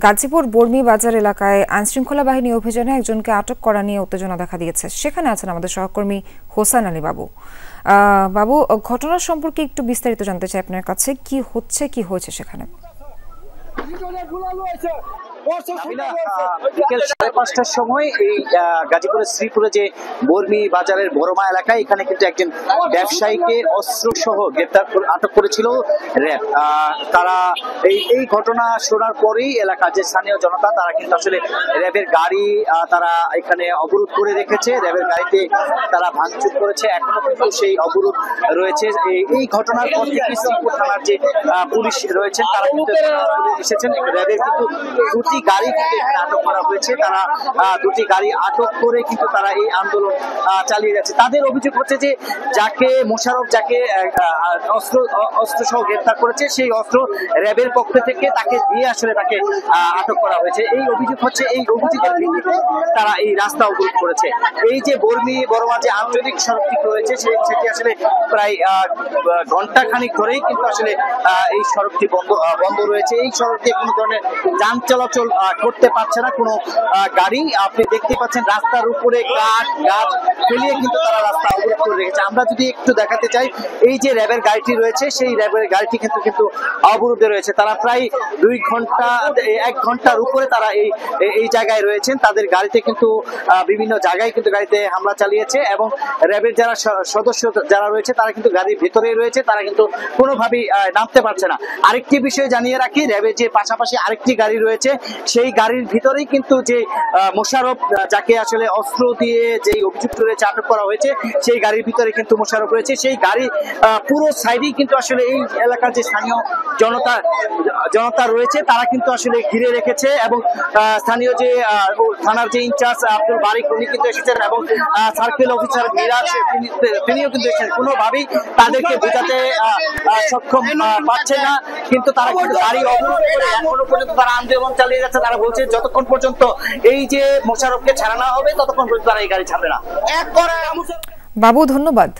গাজীপুর বর্মি বাজার এলাকায় আইনশৃঙ্খলা বাহিনী অভিযানে একজনকে আটক করা নিয়ে উত্তেজনা দেখা দিয়েছে। সেখানে আছেন আমাদের সহকর্মী হোসেন আলী বাবু। বাবু, ঘটনার সম্পর্কে একটু বিস্তারিত জানতে চাই আপনার কাছে, কি হচ্ছে, কি হয়েছে সেখানে? বিকেল 5:30টার সময় এই গাজীপুরের শ্রীপুরে যে বর্মি বাজারের বড়মা এলাকায় এখানে কিন্তু একজন ব্যবসায়ীকে অস্ত্র সহ আটক করেছিল র্যাব। তারা এই ঘটনা শোনার পরেই এলাকার যে স্থানীয় জনতা তারা কিন্তু আসলে র্যাবের গাড়ি তারা এখানে অবরোধ করে রেখেছে। র্যাবের গাড়িতে তারা ভাঙচুর করেছে, এখনো কিন্তু সেই অবরোধ রয়েছে। এই ঘটনার পর থেকে শ্রীপুর থানার যে পুলিশ রয়েছেন তারা কিন্তু এসেছেন। র্যাবের কিন্তু দুটি গাড়ি কিন্তু এখানে আটক করা হয়েছে। তারা দুটি গাড়ি আটক করে কিন্তু তারা এই আন্দোলন চালিয়ে যাচ্ছে। তাদের অভিযোগ হচ্ছে যে মোশাররফ যাকে অস্ত্র সহ গ্রেফতার করেছে সেই অস্ত্র র্যাবের পক্ষ থেকে তাকে দিয়ে আসলে তাকে আটক করা হয়েছে। এই অভিযোগ হচ্ছে, এই অভিযোগের ভিত্তিতে তারা এই রাস্তা অবরোধ করেছে। এই যে বর্মি বড়মা যে আঞ্চলিক সড়কটি রয়েছে সেটি আসলে প্রায় ঘন্টা খানিক ধরেই কিন্তু আসলে এই সড়কটি বন্ধ রয়েছে। এই সড়ক দিয়ে কোনো ধরনের যান চলাচল করতে পারছে না কোনো গাড়ি। আপনি দেখতে পাচ্ছেন রাস্তার উপরে গাছ ফেলিয়ে কিন্তু তারা রাস্তা অবরোধ করে রেখেছে। আমরা যদি একটু দেখাতে চাই, এই যে র্যাবের গাড়িটি রয়েছে সেই র্যাবের গাড়িটি কিন্তু অবরোধে রয়েছে। তারা প্রায় 1 ঘন্টার উপরে তারা এই জায়গায় রয়েছেন। তাদের গাড়িতে কিন্তু বিভিন্ন জায়গায় কিন্তু গাড়িতে হামলা চালিয়েছে এবং র্যাবের যারা সদস্য যারা রয়েছে তারা কিন্তু গাড়ির ভেতরে রয়েছে, তারা কিন্তু কোনোভাবেই নামতে পারছে না। আরেকটি বিষয় জানিয়ে রাখি, র্যাবের যে পাশাপাশি আরেকটি গাড়ি রয়েছে সেই গাড়ির ভিতরেই কিন্তু যে মোশাররফ যাকে আসলে অস্ত্র দিয়ে যে অভিযুক্ত রয়েছে আটক করা হয়েছে সেই গাড়ির ভিতরে কিন্তু মোশাররফ রয়েছে। সেই গাড়ি পুরো সাইডেই কিন্তু আসলে এই এলাকার যে স্থানীয় জনতা রয়েছে তারা কিন্তু আসলে ঘিরে রেখেছে এবং স্থানীয় যে থানার যে ইনচার্জ আব্দুল বারিক উনি কিন্তু এসেছেন এবং সার্কেল অফিসার মিরাজ তিনিও কিন্তু এসেছেন। কোনোভাবেই তাদেরকে বোঝাতে সক্ষম পাচ্ছে না, কিন্তু তারা কিন্তু গাড়ি অবরোধ করে এখনো পর্যন্ত তারা আন্দোলন চালিয়ে যাচ্ছে। তারা বলছে যতক্ষণ পর্যন্ত এই যে মোশাররফকে ছাড়ানো হবে ততক্ষণ পর্যন্ত তারা এই গাড়ি ছাড়বে না। বাবু, ধন্যবাদ।